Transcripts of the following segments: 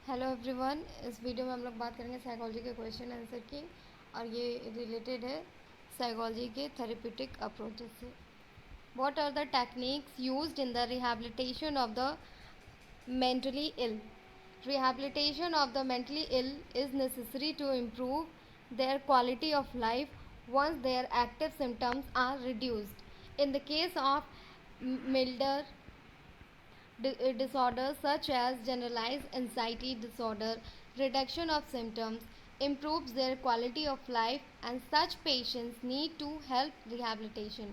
Hello everyone. इस video में हम लोग बात करेंगे साइकोलॉजी के क्वेश्चन आंसर की, और ये रिलेटेड है साइकोलॉजी के थेरेप्यूटिक अप्रोचेस से। What are the techniques used in the rehabilitation of the mentally ill? Rehabilitation of the mentally ill is necessary to improve their quality of life once their active symptoms are reduced. In the case of milder disorders such as generalized anxiety disorder, reduction of symptoms improves their quality of life, and such patients need to help rehabilitation.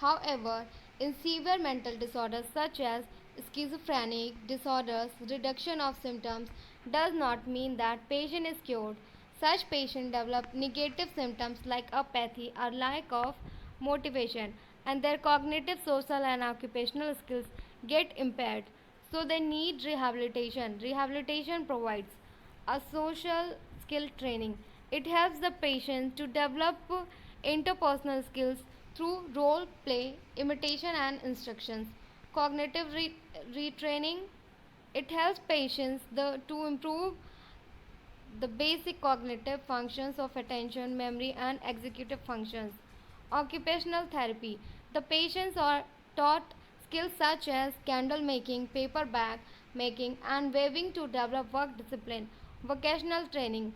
However, in severe mental disorders such as schizophrenic disorders, reduction of symptoms does not mean that patient is cured. Such patients develop negative symptoms like apathy or lack of motivation, and their cognitive, social, and occupational skills get impaired. So they need rehabilitation. Rehabilitation provides a social skill training. It helps the patient to develop interpersonal skills through role play, imitation, and instructions. Cognitive retraining. It helps patients to improve the basic cognitive functions of attention, memory, and executive functions. Occupational therapy. The patients are taught skills such as candle making, paper bag making, and weaving to develop work discipline. Vocational training.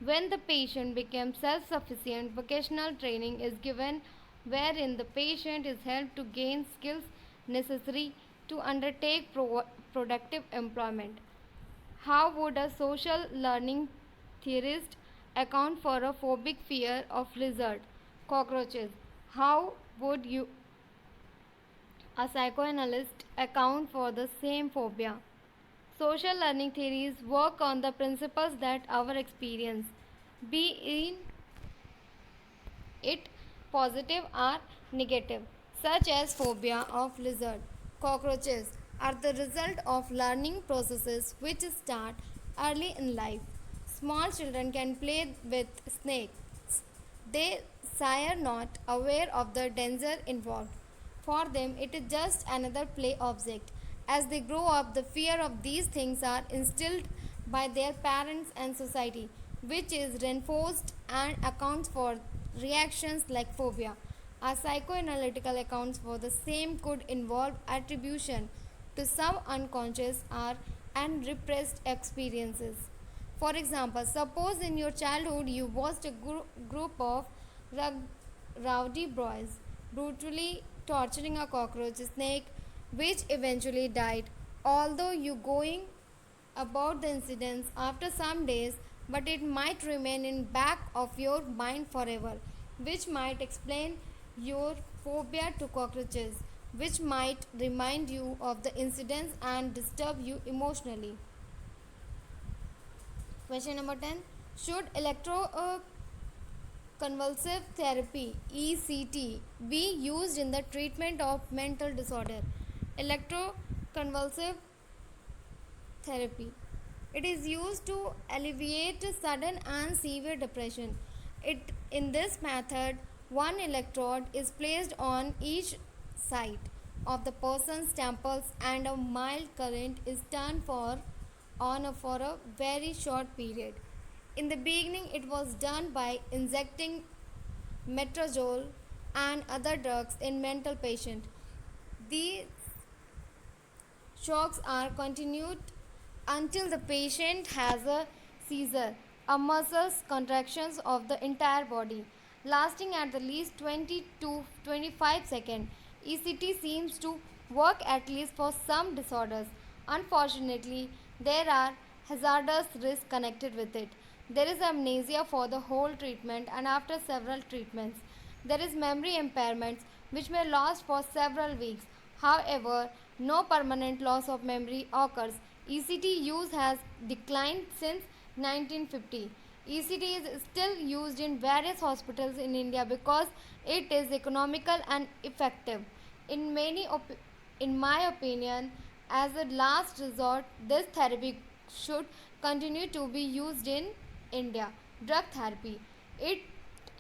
When the patient becomes self sufficient, vocational training is given wherein the patient is helped to gain skills necessary to undertake productive employment. How would a social learning theorist account for a phobic fear of lizard, cockroaches? How would a psychoanalyst account for the same phobia? Social learning theories work on the principles that our experience, be in it positive or negative, such as phobia of lizard, cockroaches, are the result of learning processes which start early in life. Small children can play with snakes. They are not aware of the danger involved. For them, it is just another play object. As they grow up, the fear of these things are instilled by their parents and society, which is reinforced and accounts for reactions like phobia. Our psychoanalytical accounts for the same could involve attribution to some unconscious or unrepressed experiences. For example, suppose in your childhood you watched a group of rowdy boys brutally torturing a cockroach snake which eventually died. Although you going about the incidents after some days, but it might remain in back of your mind forever, which might explain your phobia to cockroaches, which might remind you of the incidents and disturb you emotionally. Question number 10. Should electroconvulsive therapy ECT be used in the treatment of mental disorder? Electroconvulsive therapy. It is used to alleviate sudden and severe depression. In this method, one electrode is placed on each side of the person's temples and a mild current is turned for a very short period. In the beginning, it was done by injecting metrazole and other drugs in mental patients. These shocks are continued until the patient has a seizure, a muscle contractions of the entire body, lasting at the least 20 to 25 seconds. ECT seems to work at least for some disorders. Unfortunately, there are hazardous risks connected with it. There is amnesia for the whole treatment and after several treatments. There is memory impairments which may last for several weeks. However, no permanent loss of memory occurs. ECT use has declined since 1950. ECT is still used in various hospitals in India because it is economical and effective. In in my opinion, as a last resort, this therapy should continue to be used in India. Drug therapy. It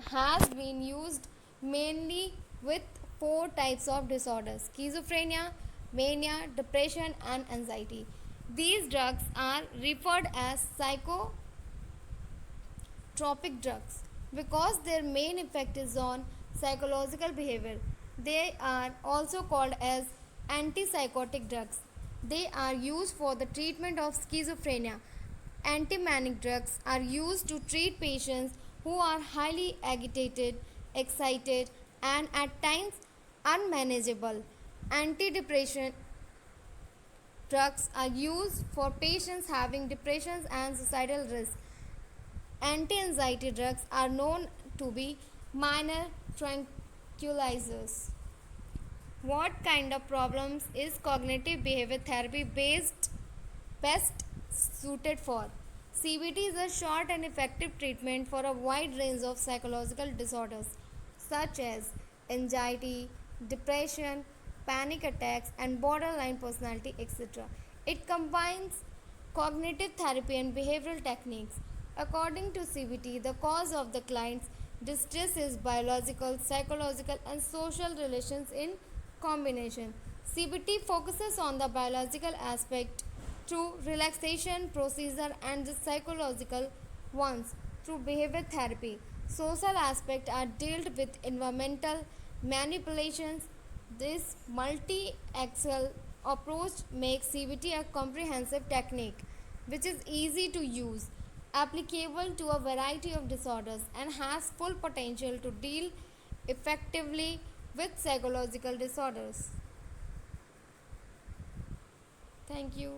has been used mainly with four types of disorders: schizophrenia, mania, depression, and anxiety. These drugs are referred as psychotropic drugs because their main effect is on psychological behavior. They are also called as antipsychotic drugs. They are used for the treatment of schizophrenia. Antimanic drugs are used to treat patients who are highly agitated, excited, and at times unmanageable. Antidepressant drugs are used for patients having depressions and suicidal risk. Anti-anxiety drugs are known to be minor tranquilizers. What kind of problems is cognitive behavior therapy best suited for? CBT is a short and effective treatment for a wide range of psychological disorders such as anxiety, depression, panic attacks, and borderline personality, etc. It combines cognitive therapy and behavioral techniques. According to CBT, the cause of the client's distress is biological, psychological, and social relations in combination. CBT focuses on the biological aspect through relaxation procedure and the psychological ones through behavior therapy. Social aspects are dealt with environmental manipulations. This multi-axial approach makes CBT a comprehensive technique which is easy to use, applicable to a variety of disorders, and has full potential to deal effectively with psychological disorders. Thank you.